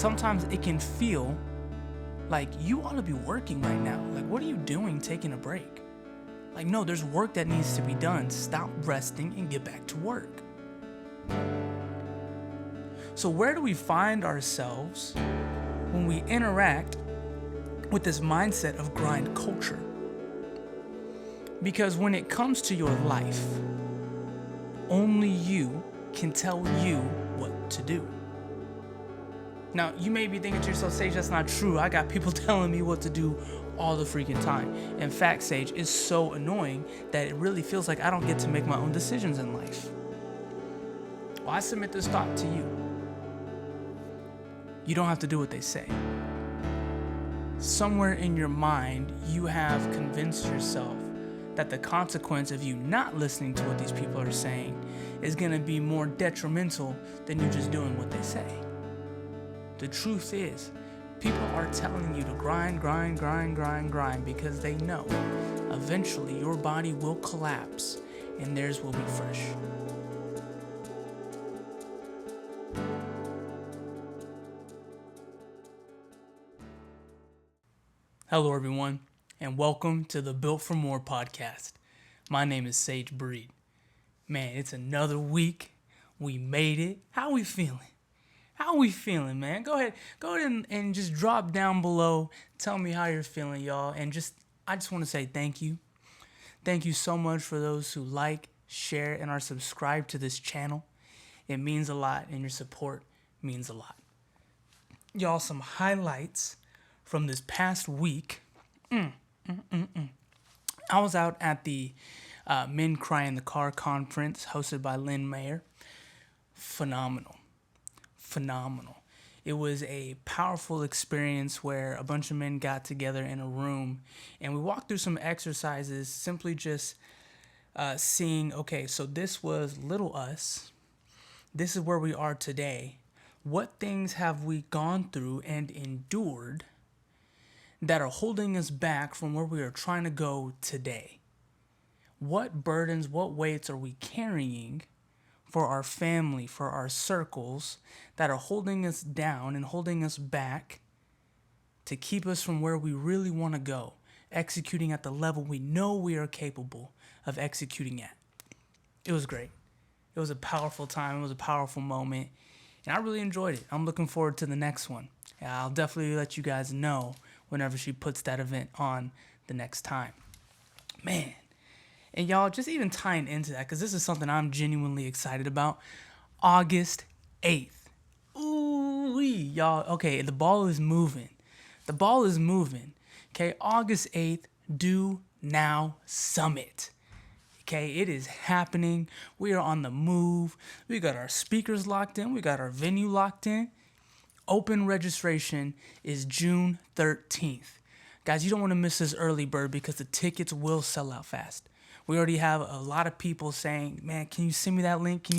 sometimes it can feel like you ought to be working right now. Like, what are you doing taking a break? Like, no, there's work that needs to be done. Stop resting and get back to work. So where do we find ourselves when we interact with this mindset of grind culture? Because when it comes to your life, only you can tell you what to do. Now, you may be thinking to yourself, Sage, that's not true. I got people telling me what to do all the freaking time. In fact, Sage, it's so annoying that it really feels like I don't get to make my own decisions in life. Well, I submit this thought to you. You don't have to do what they say. Somewhere in your mind, you have convinced yourself that the consequence of you not listening to what these people are saying is going to be more detrimental than you just doing what they say. The truth is, people are telling you to grind because they know eventually your body will collapse and theirs will be fresh. Hello everyone, and welcome to the Built for More podcast. My name is Sage Breed. Man, it's another week. We made it. How we feeling? How we feeling, man? Go ahead and just drop down below. Tell me how you're feeling, y'all. And I just want to say thank you. Thank you so much for those who like, share, and are subscribed to this channel. It means a lot, and your support means a lot. Y'all, some highlights from this past week. I was out at the Men Cry in the Car conference hosted by Lynn Mayer. Phenomenal. It was a powerful experience where a bunch of men got together in a room and we walked through some exercises, simply just seeing, okay, so this was little us. This is where we are today. What things have we gone through and endured that are holding us back from where we are trying to go today? What burdens, what weights are we carrying for our family, for our circles, that are holding us down and holding us back to keep us from where we really want to go, executing at the level we know we are capable of executing at? It was great. It was a powerful time. It was a powerful moment, and I really enjoyed it. I'm looking forward to the next one. I'll definitely let you guys know whenever she puts that event on the next time. Man. And y'all, just even tying into that, because this is something I'm genuinely excited about. August 8th. Ooh-wee, y'all. Okay, the ball is moving. Okay, August 8th, Do Now Summit. Okay, it is happening. We are on the move. We got our speakers locked in. We got our venue locked in. Open registration is June 13th. Guys, you don't want to miss this early bird because the tickets will sell out fast. We already have a lot of people saying, man, can you send me that link?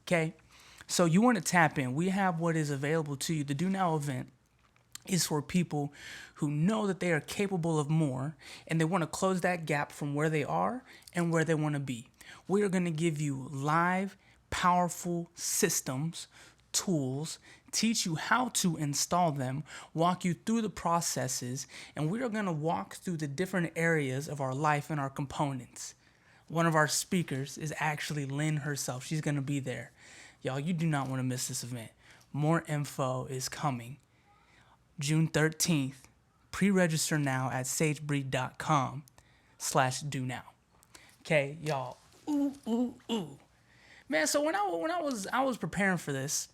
Okay, so you want to tap in. We have what is available to you. The Do Now event is for people who know that they are capable of more and they want to close that gap from where they are and where they want to be. We are going to give you live, powerful systems, tools, teach you how to install them, walk you through the processes, and we are going to walk through the different areas of our life and our components. One of our speakers is actually Lynn herself. She's going to be there. Y'all, you do not want to miss this event. More info is coming. June 13th. Pre-register now at sagebreed.com/do-now. Okay, y'all. Ooh. Man, so when I was preparing for this,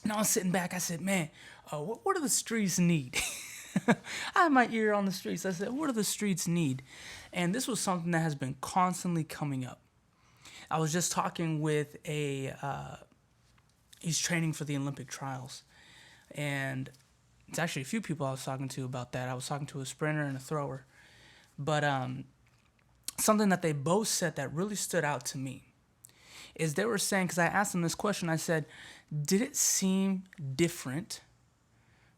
and I was sitting back, I said, man, what do the streets need? I had my ear on the streets. I said, what do the streets need? And this was something that has been constantly coming up. I was just talking with he's training for the Olympic trials. And it's actually a few people I was talking to about that. I was talking to a sprinter and a thrower. But something that they both said that really stood out to me is they were saying, because I asked them this question, I said, did it seem different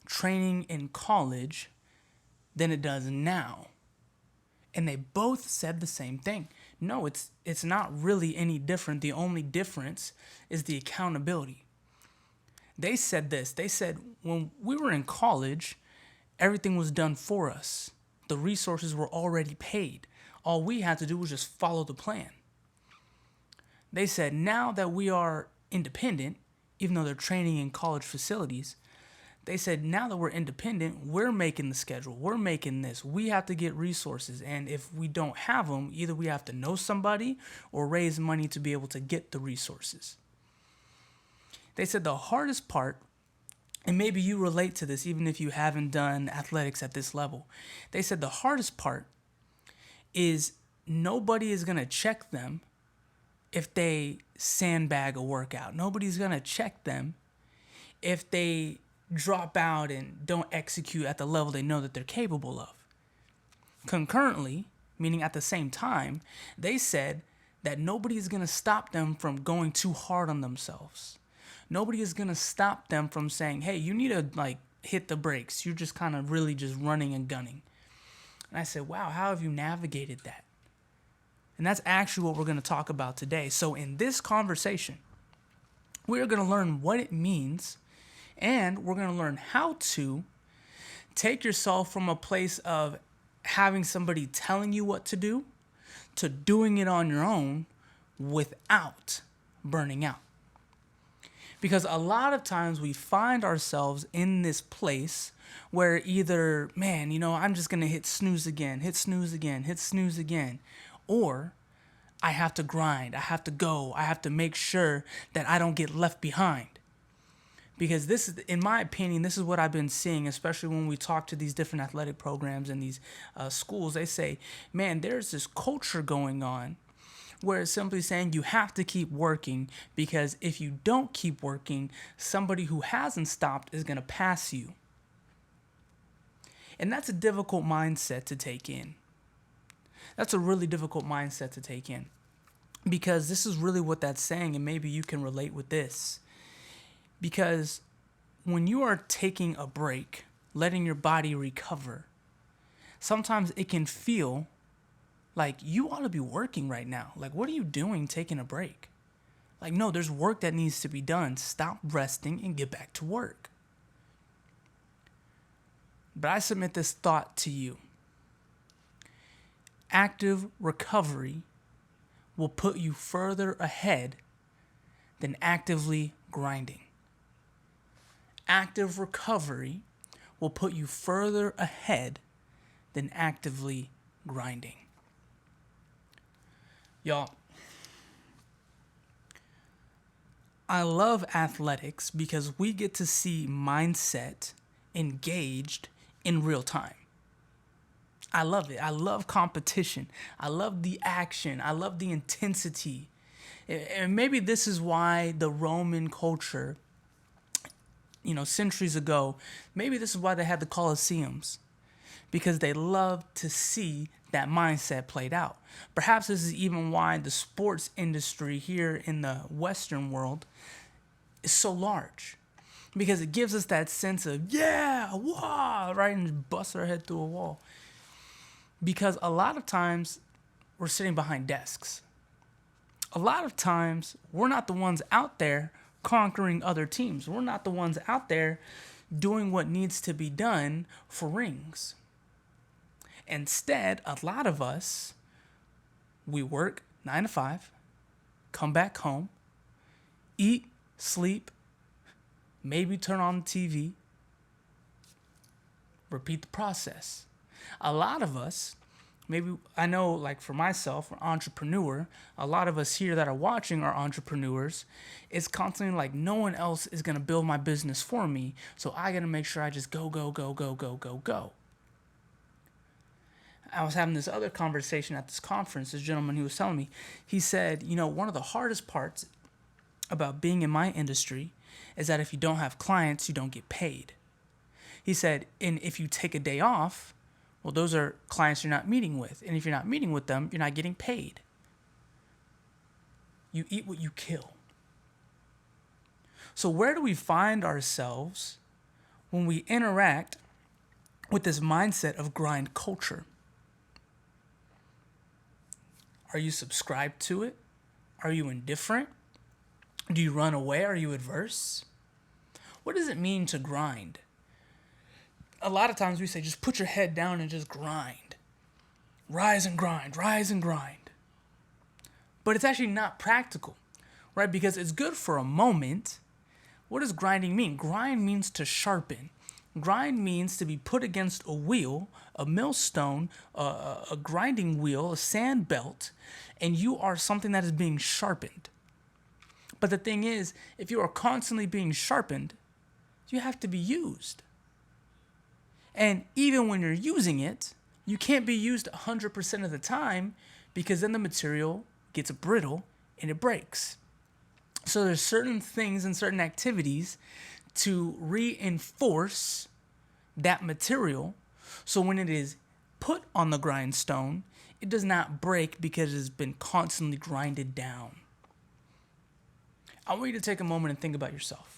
training in college than it does now? And they both said the same thing. No, it's not really any different. The only difference is the accountability. They said this. They said when we were in college, everything was done for us. The resources were already paid. All we had to do was just follow the plan. They said now that we are independent, even though they're training in college facilities, they said now that we're independent, we're making the schedule. We're making this. We have to get resources. And if we don't have them, either we have to know somebody or raise money to be able to get the resources. They said the hardest part, and maybe you relate to this even if you haven't done athletics at this level. They said the hardest part is nobody is going to check them if they sandbag a workout. Nobody's going to check them if they drop out and don't execute at the level they know that they're capable of. Concurrently, meaning at the same time, they said that nobody is going to stop them from going too hard on themselves. Nobody is going to stop them from saying, hey, you need to hit the brakes. You're just kind of really just running and gunning. And I said, wow, how have you navigated that? And that's actually what we're going to talk about today. So in this conversation, we're going to learn what it means, and we're going to learn how to take yourself from a place of having somebody telling you what to do to doing it on your own without burning out. Because a lot of times we find ourselves in this place where either, man, I'm just going to hit snooze again, hit snooze again, hit snooze again. Or I have to grind, I have to go, I have to make sure that I don't get left behind. Because this is, in my opinion, this is what I've been seeing, especially when we talk to these different athletic programs and these schools. They say, man, there's this culture going on where it's simply saying you have to keep working, because if you don't keep working, somebody who hasn't stopped is going to pass you. And that's a difficult mindset to take in. That's a really difficult mindset to take in, because this is really what that's saying, and maybe you can relate with this. Because when you are taking a break, letting your body recover, sometimes it can feel like you ought to be working right now. Like, what are you doing taking a break? Like, no, there's work that needs to be done. Stop resting and get back to work. But I submit this thought to you. Active recovery will put you further ahead than actively grinding. Active recovery will put you further ahead than actively grinding. Y'all, I love athletics because we get to see mindset engaged in real time. I love it. I love competition. I love the action. I love the intensity. And maybe this is why the Roman culture, centuries ago, maybe this is why they had the Colosseums, because they loved to see that mindset played out. Perhaps this is even why the sports industry here in the Western world is so large, because it gives us that sense of, yeah, wow, right, and bust our head through a wall. Because a lot of times we're sitting behind desks. A lot of times we're not the ones out there conquering other teams. We're not the ones out there doing what needs to be done for rings. Instead, a lot of us, we work 9 to 5, come back home, eat, sleep, maybe turn on the TV, repeat the process. A lot of us, maybe I know, like for myself, an entrepreneur, a lot of us here that are watching are entrepreneurs. It's constantly like no one else is going to build my business for me, so I got to make sure I just go. I was having this other conversation at this conference. This gentleman, he was telling me, he said, one of the hardest parts about being in my industry is that if you don't have clients, you don't get paid. He said, and if you take a day off, well, those are clients you're not meeting with. And if you're not meeting with them, you're not getting paid. You eat what you kill. So where do we find ourselves when we interact with this mindset of grind culture? Are you subscribed to it? Are you indifferent? Do you run away? Are you adverse? What does it mean to grind? A lot of times we say just put your head down and just grind. Rise and grind, rise and grind. But it's actually not practical, right? Because it's good for a moment. What does grinding mean? Grind means to sharpen. Grind means to be put against a wheel, a millstone, a grinding wheel, a sand belt, and you are something that is being sharpened. But the thing is, if you are constantly being sharpened, you have to be used. And even when you're using it, you can't be used 100% of the time because then the material gets brittle and it breaks. So there's certain things and certain activities to reinforce that material so when it is put on the grindstone, it does not break because it has been constantly grinded down. I want you to take a moment and think about yourself.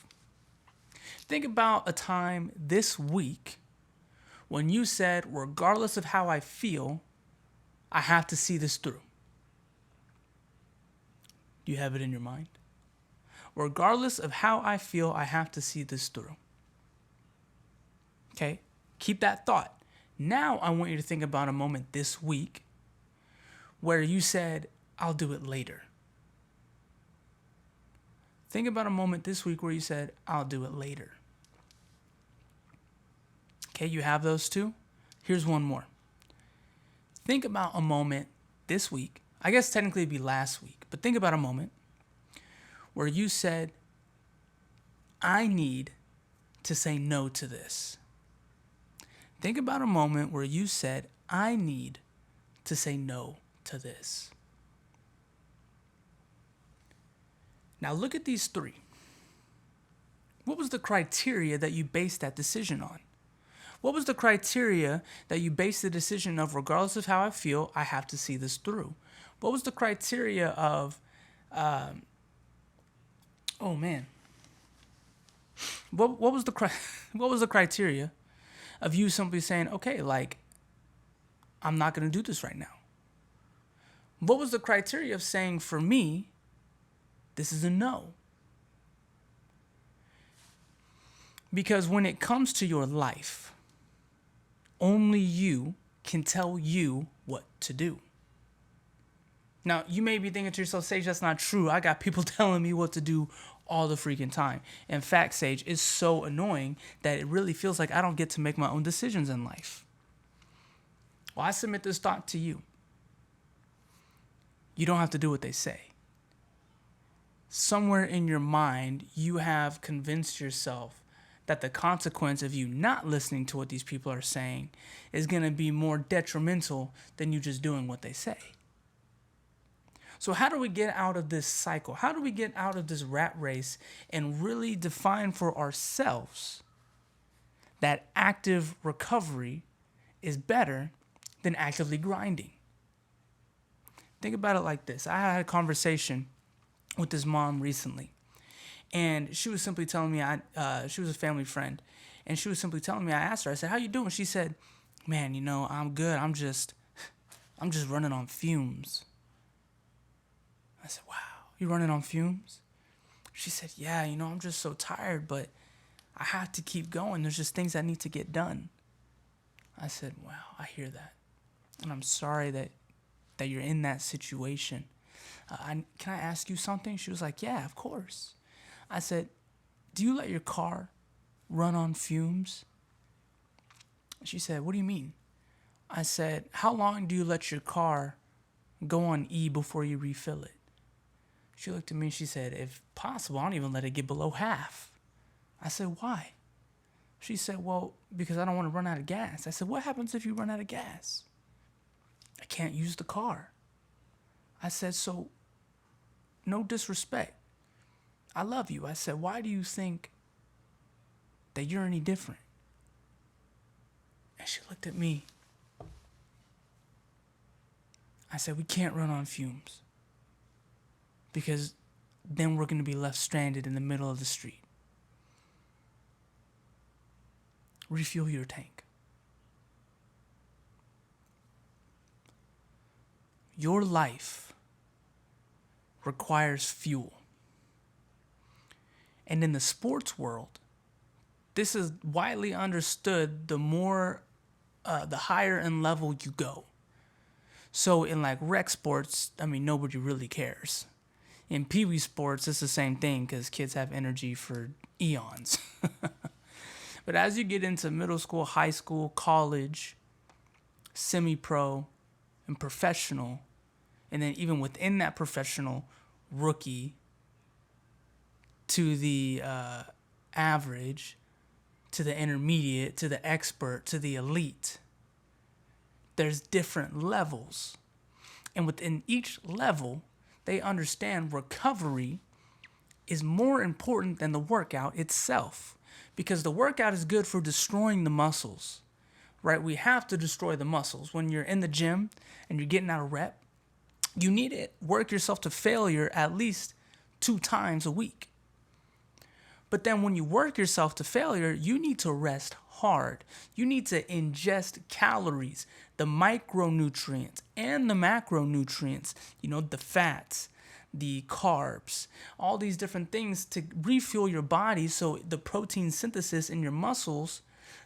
Think about a time this week when you said, regardless of how I feel, I have to see this through. Do you have it in your mind? Regardless of how I feel, I have to see this through. Okay? Keep that thought. Now I want you to think about a moment this week where you said, I'll do it later. Think about a moment this week where you said, I'll do it later. Okay, you have those two? Here's one more. Think about a moment this week. I guess technically it'd be last week, but think about a moment where you said, I need to say no to this. Think about a moment where you said, I need to say no to this. Now look at these three. What was the criteria that you based that decision on? What was the criteria that you based the decision of, regardless of how I feel, I have to see this through? What was the criteria of, what was the criteria of you simply saying, okay, like, I'm not going to do this right now? What was the criteria of saying, for me, this is a no? Because when it comes to your life, only you can tell you what to do. Now, you may be thinking to yourself, Sage, that's not true. I got people telling me what to do all the freaking time. In fact, Sage, it's so annoying that it really feels like I don't get to make my own decisions in life. Well, I submit this thought to you. You don't have to do what they say. Somewhere in your mind, you have convinced yourself that the consequence of you not listening to what these people are saying is going to be more detrimental than you just doing what they say. So how do we get out of this cycle? How do we get out of this rat race and really define for ourselves that active recovery is better than actively grinding? Think about it like this. I had a conversation with this mom recently, and she was simply telling me, she was a family friend, and she was simply telling me, I asked her, I said, how you doing? She said, man, I'm good. I'm just running on fumes. I said, wow, you running on fumes? She said, yeah, I'm just so tired, but I have to keep going. There's just things that need to get done. I said, wow, I hear that. And I'm sorry that you're in that situation. Can I ask you something? She was like, yeah, of course. I said, do you let your car run on fumes? She said, what do you mean? I said, how long do you let your car go on E before you refill it? She looked at me and she said, if possible, I don't even let it get below half. I said, why? She said, well, because I don't want to run out of gas. I said, what happens if you run out of gas? I can't use the car. I said, so no disrespect. I love you. I said, why do you think that you're any different? And she looked at me. I said, we can't run on fumes because then we're going to be left stranded in the middle of the street. Refuel your tank. Your life requires fuel. And in the sports world, This is widely understood the higher in level you go. So in like rec sports, I mean, nobody really cares. In Pee Wee sports, it's the same thing because kids have energy for eons. But as you get into middle school, high school, college, semi-pro, and professional, and then even within that professional, rookie to the average, to the intermediate, to the expert, to the elite, there's different levels. And within each level, they understand recovery is more important than the workout itself. Because the workout is good for destroying the muscles, right? We have to destroy the muscles. When you're in the gym and you're getting out of rep, you need to work yourself to failure at least 2 times a week. But then when you work yourself to failure, you need to rest hard. You need to ingest calories, the micronutrients and the macronutrients, the fats, the carbs, all these different things to refuel your body so the protein synthesis in your muscles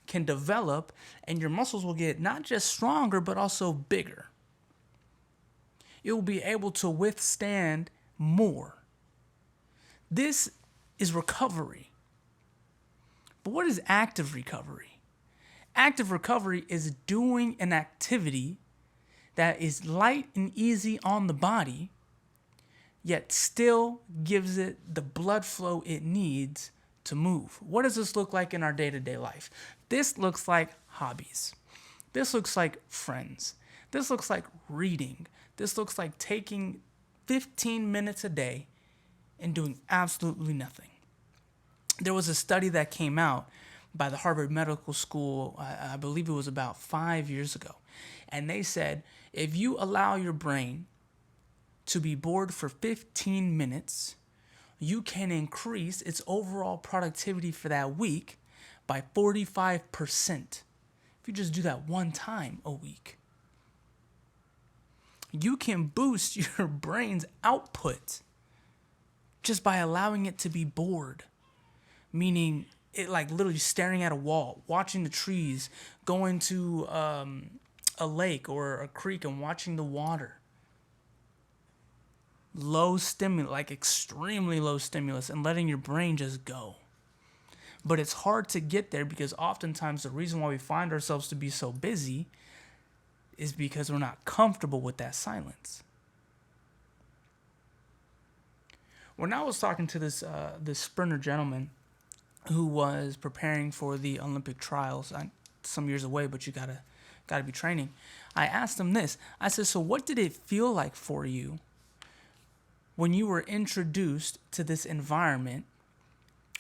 can develop and your muscles will get not just stronger but also bigger. It will be able to withstand more. This is recovery. But what is active recovery? Active recovery is doing an activity that is light and easy on the body, yet still gives it the blood flow it needs to move. What does this look like in our day-to-day life? This looks like hobbies. This looks like friends. This looks like reading. This looks like taking 15 minutes a day and doing absolutely nothing. There was a study that came out by the Harvard Medical School, I believe it was about 5 years ago. And they said, if you allow your brain to be bored for 15 minutes, you can increase its overall productivity for that week by 45%. If you just do that one time a week, you can boost your brain's output just by allowing it to be bored. Meaning it like literally staring at a wall, watching the trees, going to a lake or a creek and watching the water. Low stimulus, like extremely low stimulus, and letting your brain just go. But it's hard to get there because oftentimes the reason why we find ourselves to be so busy is because we're not comfortable with that silence. When I was talking to this sprinter gentleman who was preparing for the Olympic trials, some years away, but you gotta be training. I asked him this. I said, so what did it feel like for you when you were introduced to this environment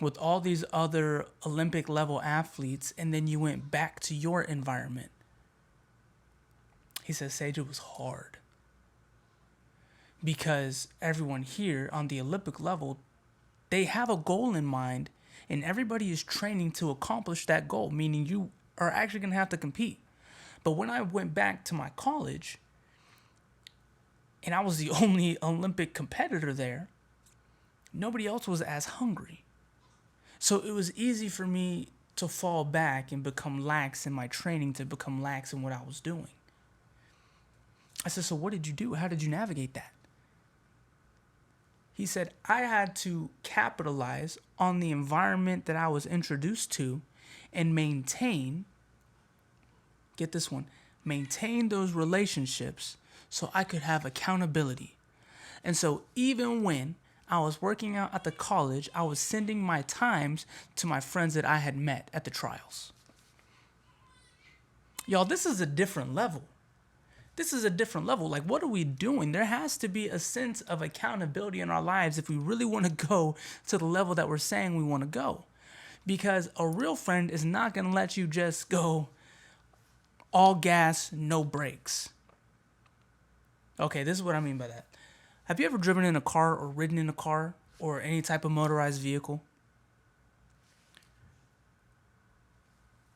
with all these other Olympic level athletes and then you went back to your environment? He said, Sage, it was hard. Because everyone here on the Olympic level, they have a goal in mind and everybody is training to accomplish that goal, meaning you are actually going to have to compete. But when I went back to my college and I was the only Olympic competitor there, nobody else was as hungry. So it was easy for me to fall back and become lax in my training, to become lax in what I was doing. I said, so what did you do? How did you navigate that? He said, I had to capitalize on the environment that I was introduced to and maintain, get this one, maintain those relationships so I could have accountability. And so even when I was working out at the college, I was sending my times to my friends that I had met at the trials. Y'all, this is a different level. This is a different level. Like, what are we doing? There has to be a sense of accountability in our lives if we really want to go to the level that we're saying we want to go. Because a real friend is not going to let you just go all gas, no brakes. Okay, this is what I mean by that. Have you ever driven in a car or ridden in a car or any type of motorized vehicle?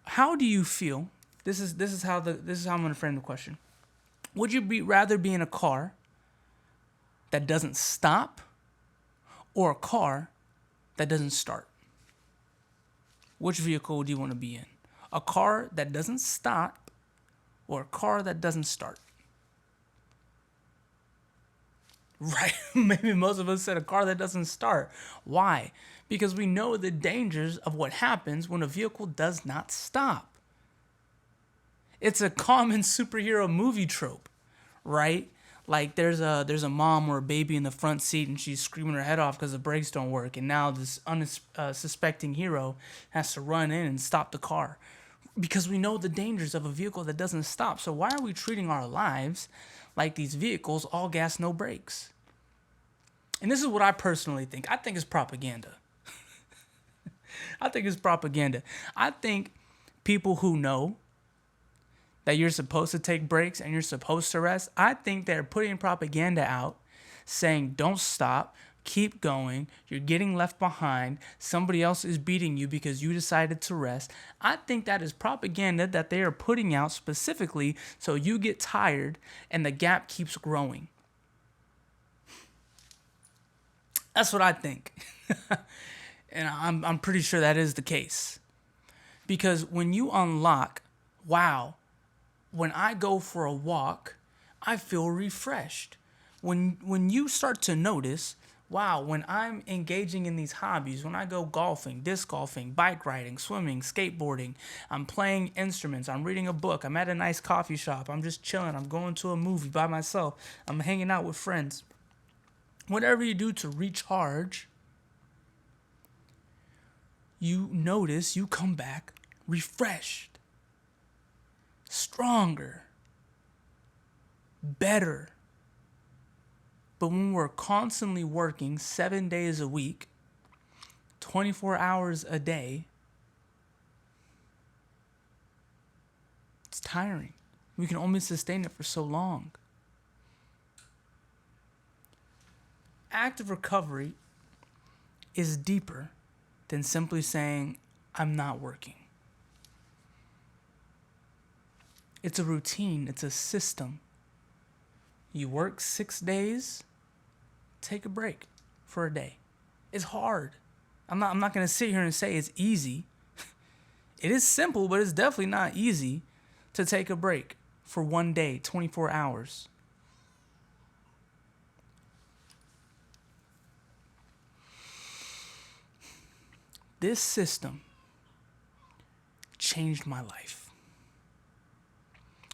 How do you feel? This is how I'm going to frame the question. Would you rather be in a car that doesn't stop or a car that doesn't start? Which vehicle do you want to be in? A car that doesn't stop or a car that doesn't start? Right? Maybe most of us said a car that doesn't start. Why? Because we know the dangers of what happens when a vehicle does not stop. It's a common superhero movie trope, right? Like there's a mom or a baby in the front seat and she's screaming her head off because the brakes don't work, and now this unsuspecting hero has to run in and stop the car because we know the dangers of a vehicle that doesn't stop. So why are we treating our lives like these vehicles, all gas, no brakes? And this is what I personally think. I think it's propaganda. I think it's propaganda. I think people who know that you're supposed to take breaks and you're supposed to rest, I think they're putting propaganda out saying, don't stop, keep going, you're getting left behind, somebody else is beating you because you decided to rest. I think that is propaganda that they are putting out specifically so you get tired and the gap keeps growing. That's what I think. And I'm pretty sure that is the case. Because when you unlock, wow, when I go for a walk, I feel refreshed. When you start to notice, wow, when I'm engaging in these hobbies, when I go golfing, disc golfing, bike riding, swimming, skateboarding, I'm playing instruments, I'm reading a book, I'm at a nice coffee shop, I'm just chilling, I'm going to a movie by myself, I'm hanging out with friends. Whatever you do to recharge, you notice you come back refreshed, stronger, better. But when we're constantly working 7 days a week, 24 hours a day, it's tiring. We can only sustain it for so long. Active recovery is deeper than simply saying, I'm not working. It's a routine, it's a system. You work 6 days, take a break for a day. It's hard. I'm not gonna sit here and say it's easy. It is simple, but it's definitely not easy to take a break for 1 day, 24 hours. This system changed my life.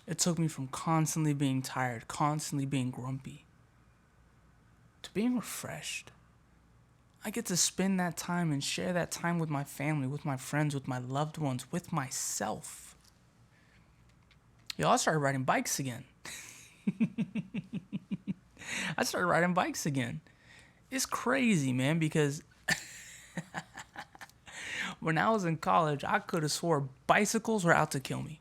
It took me from constantly being tired, constantly being grumpy, to being refreshed. I get to spend that time and share that time with my family, with my friends, with my loved ones, with myself. Yo, I started riding bikes again. It's crazy, man, because when I was in college, I could have swore bicycles were out to kill me.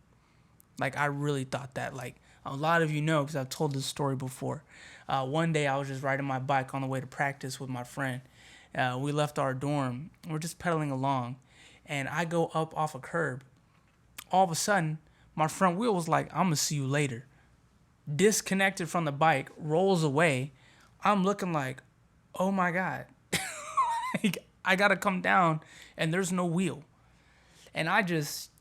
Like, I really thought that. Like, a lot of you know, because I've told this story before. One day, I was just riding my bike on the way to practice with my friend. We left our dorm. We're just pedaling along. And I go up off a curb. All of a sudden, my front wheel was like, I'm going to see you later. Disconnected from the bike, rolls away. I'm looking like, oh my God. Like, I got to come down, and there's no wheel. And I just,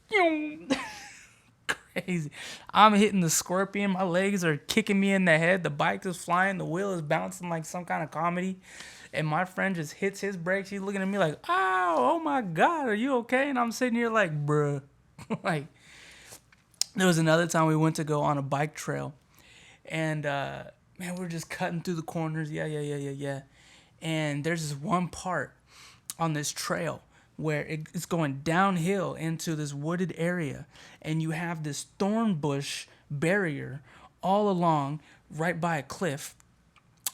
crazy. I'm hitting the scorpion. My legs are kicking me in the head. The bike is flying. The wheel is bouncing like some kind of comedy. And my friend just hits his brakes. He's looking at me like, ow, oh my God, are you okay? And I'm sitting here like, bruh. Like, there was another time we went to go on a bike trail. And, man, we were just cutting through the corners. Yeah. And there's this one part on this trail where it's going downhill into this wooded area, and you have this thorn bush barrier all along right by a cliff,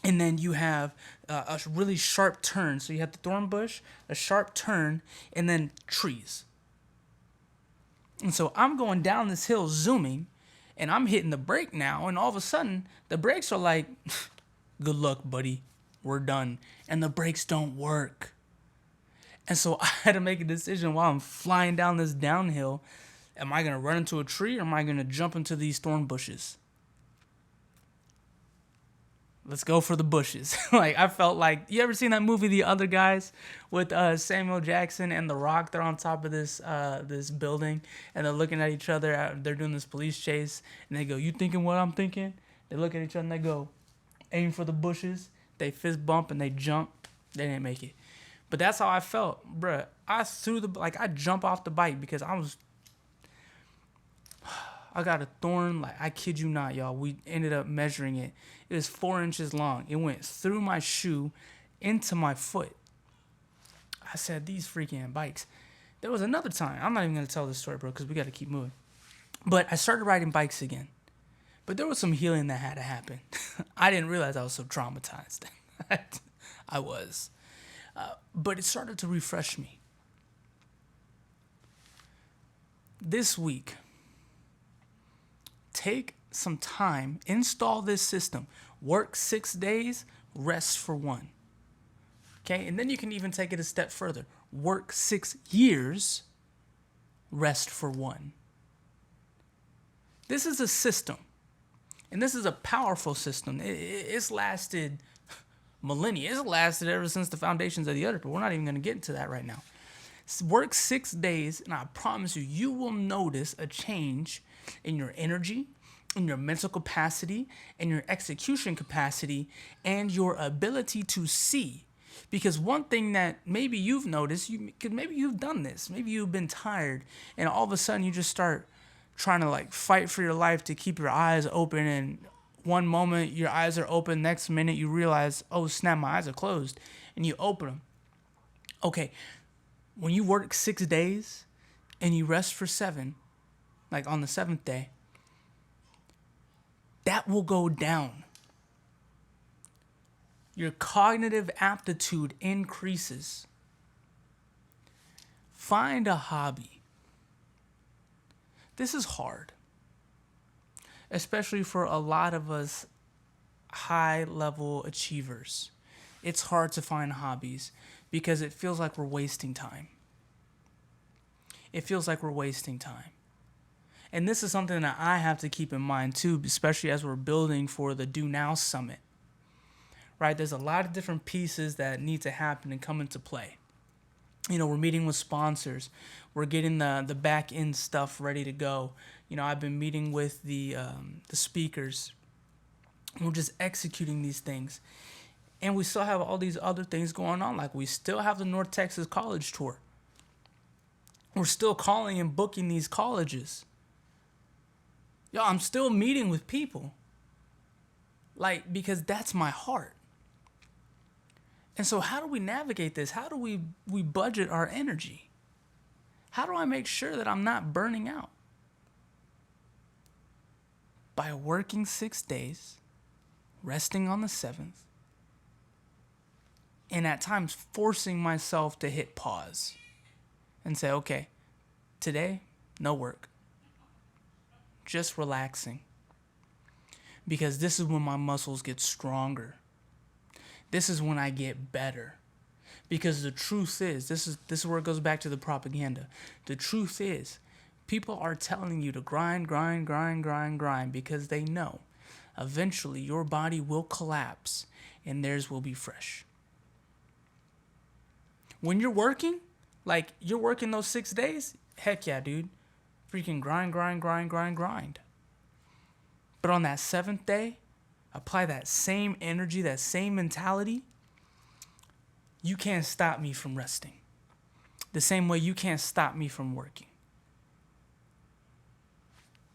and then you have a really sharp turn. So you have the thorn bush, a sharp turn, and then trees. And so I'm going down this hill zooming, and I'm hitting the brake now, and all of a sudden the brakes are like, good luck, buddy, we're done. And the brakes don't work. And so I had to make a decision while I'm flying down this downhill. Am I going to run into a tree, or am I going to jump into these thorn bushes? let's go for the bushes. Like, I felt like, you ever seen that movie, The Other Guys, with Samuel Jackson and The Rock? They're on top of this building, and they're looking at each other. They're doing this police chase, and they go, "You thinking what I'm thinking?" They look at each other and they go, "Aim for the bushes." They fist bump and they jump. They didn't make it. But that's how I felt, bruh. I jump off the bike because I got a thorn. Like, I kid you not, y'all. We ended up measuring it. It was 4 inches long. It went through my shoe into my foot. I said, these freaking bikes. There was another time. I'm not even going to tell this story, bro, because we got to keep moving. But I started riding bikes again. But there was some healing that had to happen. I didn't realize I was so traumatized. I was. But it started to refresh me. This week, take some time, install this system. Work 6 days, rest for 1. Okay? And then you can even take it a step further. Work 6 years, rest for 1. This is a system. And this is a powerful system. It's lasted millennia. It's lasted ever since the foundations of the earth, but we're not even going to get into that right now. Work 6 days, and I promise you, you will notice a change in your energy, in your mental capacity, in your execution capacity, and your ability to see. Because one thing that maybe you've noticed, maybe you've done this, maybe you've been tired, and all of a sudden you just start trying to like fight for your life to keep your eyes open, and one moment your eyes are open, next minute you realize, oh snap, my eyes are closed, and you open them. Okay, when you work 6 days and you rest for 7, like on the 7th day, that will go down. Your cognitive aptitude increases. Find a hobby. This is hard, especially for a lot of us high-level achievers. It's hard to find hobbies because it feels like we're wasting time. It feels like we're wasting time. And this is something that I have to keep in mind too, especially as we're building for the Do Now Summit. Right? There's a lot of different pieces that need to happen and come into play. You know, we're meeting with sponsors. We're getting the back end stuff ready to go. You know, I've been meeting with the speakers. We're just executing these things. And we still have all these other things going on. Like, we still have the North Texas College Tour. We're still calling and booking these colleges. Yo, I'm still meeting with people. Like, because that's my heart. And so how do we navigate this? How do we budget our energy? How do I make sure that I'm not burning out? By working 6 days, resting on the 7th, and at times forcing myself to hit pause and say, okay, today, no work. Just relaxing. Because this is when my muscles get stronger. This is when I get better. Because the truth is, this is where it goes back to the propaganda. The truth is, people are telling you to grind because they know eventually your body will collapse and theirs will be fresh. When you're working, like you're working those 6 days, heck yeah, dude. Freaking grind. But on that 7th day, apply that same energy, that same mentality. You can't stop me from resting. The same way you can't stop me from working.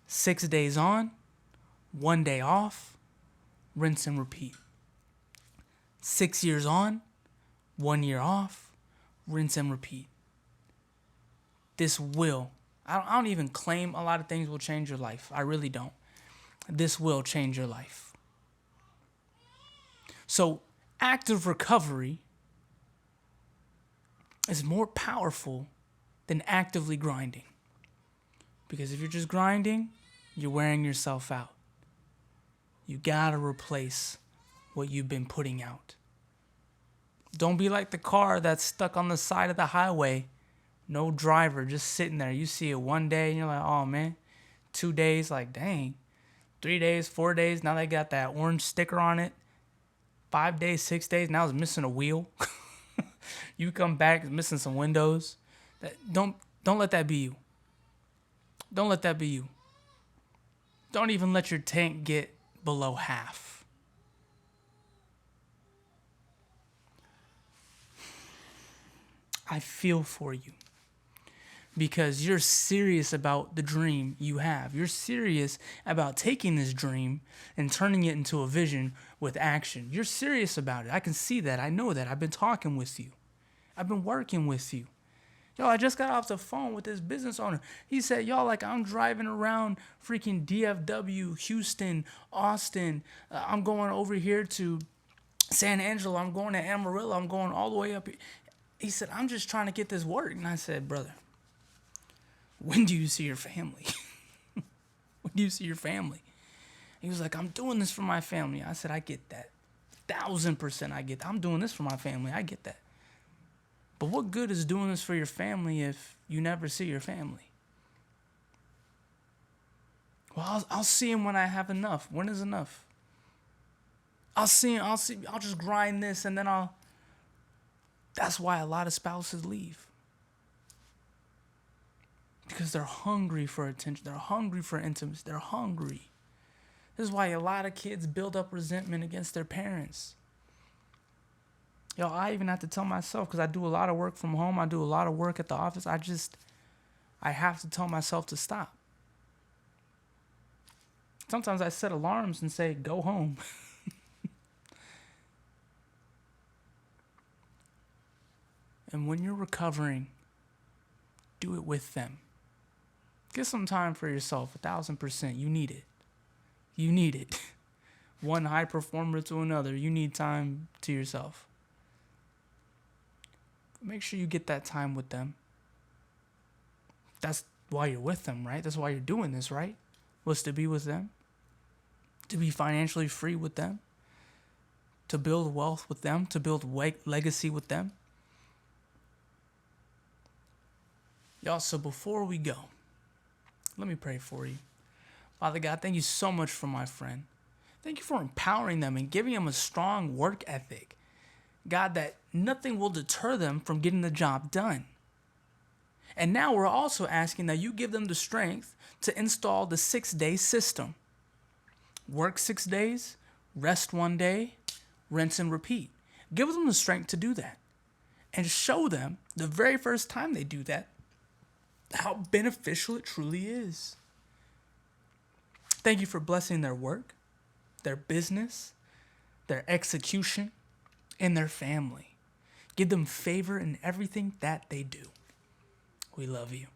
6 days on, 1 day off, rinse and repeat. 6 years on, 1 year off, rinse and repeat. This will. I don't even claim a lot of things will change your life. I really don't. This will change your life. So active recovery is more powerful than actively grinding. Because if you're just grinding, you're wearing yourself out. You gotta replace what you've been putting out. Don't be like the car that's stuck on the side of the highway. No driver, just sitting there. You see it 1 day and you're like, oh man. 2 days, like dang. 3 days, 4 days, now they got that orange sticker on it. 5 days, 6 days. Now it's missing a wheel. You come back missing some windows. Don't let that be you. Don't let that be you. Don't even let your tank get below half. I feel for you because you're serious about the dream you have. You're serious about taking this dream and turning it into a vision with action. You're serious about it. I can see that. I know that. I've been talking with you. I've been working with you. Yo, I just got off the phone with this business owner. He said, yo, like I'm driving around freaking DFW, Houston, Austin. I'm going over here to San Angelo. I'm going to Amarillo. I'm going all the way up here. He said, I'm just trying to get this work. And I said, brother, when do you see your family? When do you see your family? He was like, I'm doing this for my family. I said, I get that. 1,000% I get that. I'm doing this for my family. I get that. But what good is doing this for your family if you never see your family? Well, I'll see him when I have enough. When is enough? I'll just grind this and then that's why a lot of spouses leave. Because they're hungry for attention. They're hungry for intimacy. They're hungry. This is why a lot of kids build up resentment against their parents. Yo, I even have to tell myself, because I do a lot of work from home. I do a lot of work at the office. I have to tell myself to stop. Sometimes I set alarms and say, go home. And when you're recovering, do it with them. Get some time for yourself, 1,000%. You need it. You need it. One high performer to another. You need time to yourself. Make sure you get that time with them. That's why you're with them, right? That's why you're doing this, right? Was to be with them. To be financially free with them. To build wealth with them. To build legacy with them. Y'all, so before we go, let me pray for you. Father God, thank you so much for my friend. Thank you for empowering them and giving them a strong work ethic. God, that nothing will deter them from getting the job done. And now we're also asking that you give them the strength to install the 6-day system. Work 6 days, rest 1 day, rinse and repeat. Give them the strength to do that. And show them the very first time they do that how beneficial it truly is. Thank you for blessing their work, their business, their execution, and their family. Give them favor in everything that they do. We love you.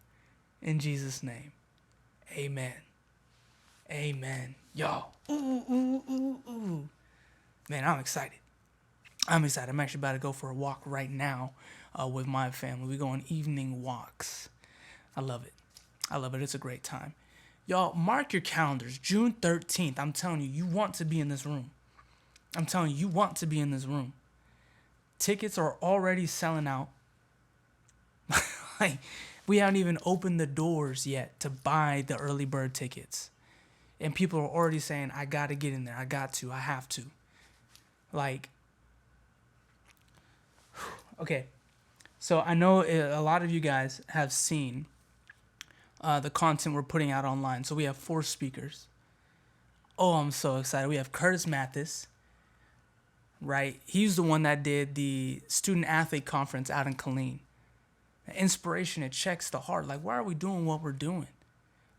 In Jesus' name, amen. Amen. Y'all, ooh. Man, I'm excited. I'm actually about to go for a walk right now with my family. We go on evening walks. I love it. It's a great time. Y'all, mark your calendars. June 13th. I'm telling you, you want to be in this room. Tickets are already selling out. Like, we haven't even opened the doors yet to buy the early bird tickets. And people are already saying, I got to get in there. I have to. Like, okay. So I know a lot of you guys have seen the content we're putting out online. So we have 4 speakers. Oh, I'm so excited. We have Curtis Mathis, right? He's the one that did the student athlete conference out in Killeen. Inspiration, it checks the heart. Like, why are we doing what we're doing?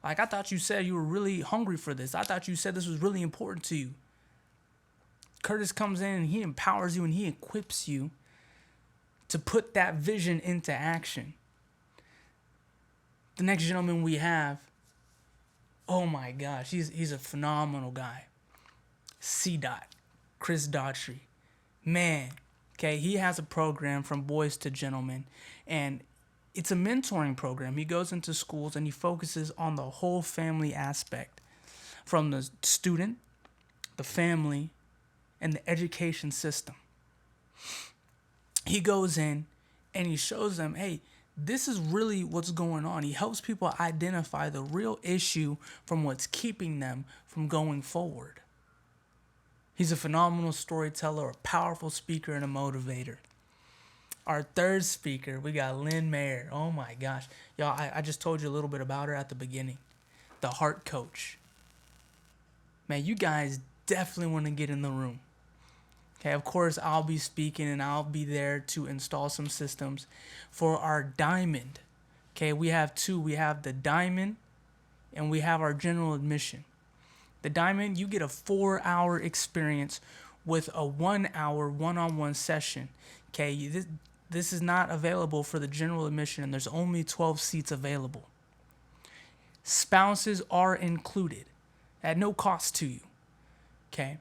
Like, I thought you said you were really hungry for this. I thought you said this was really important to you. Curtis comes in and he empowers you and he equips you to put that vision into action. The next gentleman we have, oh my gosh, he's a phenomenal guy. Chris Daughtry. Man, okay, he has a program from boys to gentlemen, and it's a mentoring program. He goes into schools and he focuses on the whole family aspect, from the student, the family, and the education system. He goes in and he shows them, hey, this is really what's going on. He helps people identify the real issue from what's keeping them from going forward. He's a phenomenal storyteller, a powerful speaker, and a motivator. Our third speaker, we got Lynn Mayer. Oh my gosh. Y'all, I just told you a little bit about her at the beginning. The heart coach. Man, you guys definitely want to get in the room. Okay, of course, I'll be speaking and I'll be there to install some systems for our diamond. Okay, we have two. We have the diamond and we have our general admission. The diamond, you get a 4-hour experience with a 1-hour one-on-one session. Okay, this is not available for the general admission and there's only 12 seats available. Spouses are included at no cost to you. Okay.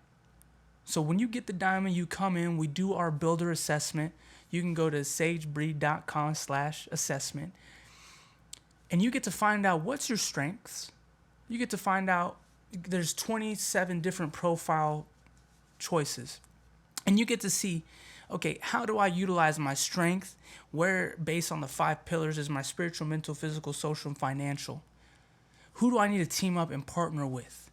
So when you get the diamond, you come in, we do our builder assessment. You can go to sagebreed.com/assessment. And you get to find out what's your strengths. You get to find out there's 27 different profile choices. And you get to see, okay, how do I utilize my strength? Where, based on the 5 pillars, is my spiritual, mental, physical, social, and financial? Who do I need to team up and partner with?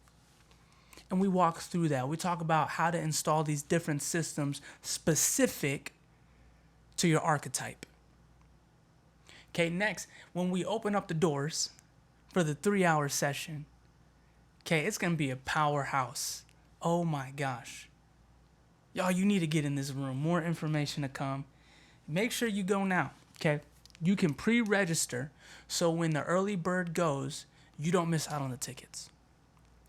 And we walk through that. We talk about how to install these different systems specific to your archetype. Okay, next, when we open up the doors for the 3-hour session, okay, it's going to be a powerhouse. Oh my gosh. Y'all, you need to get in this room. More information to come. Make sure you go now, okay? You can pre-register so when the early bird goes, you don't miss out on the tickets.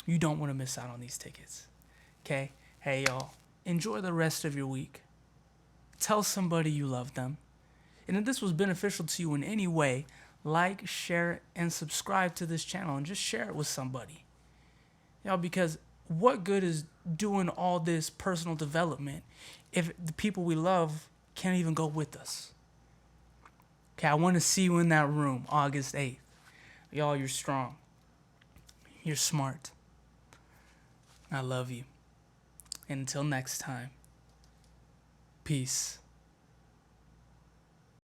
You don't want to miss out on these tickets. Okay? Hey, y'all. Enjoy the rest of your week. Tell somebody you love them. And if this was beneficial to you in any way, like, share, and subscribe to this channel and just share it with somebody. Y'all, because what good is doing all this personal development if the people we love can't even go with us? Okay, I want to see you in that room August 8th. Y'all, you're strong. You're smart. I love you. And until next time, peace.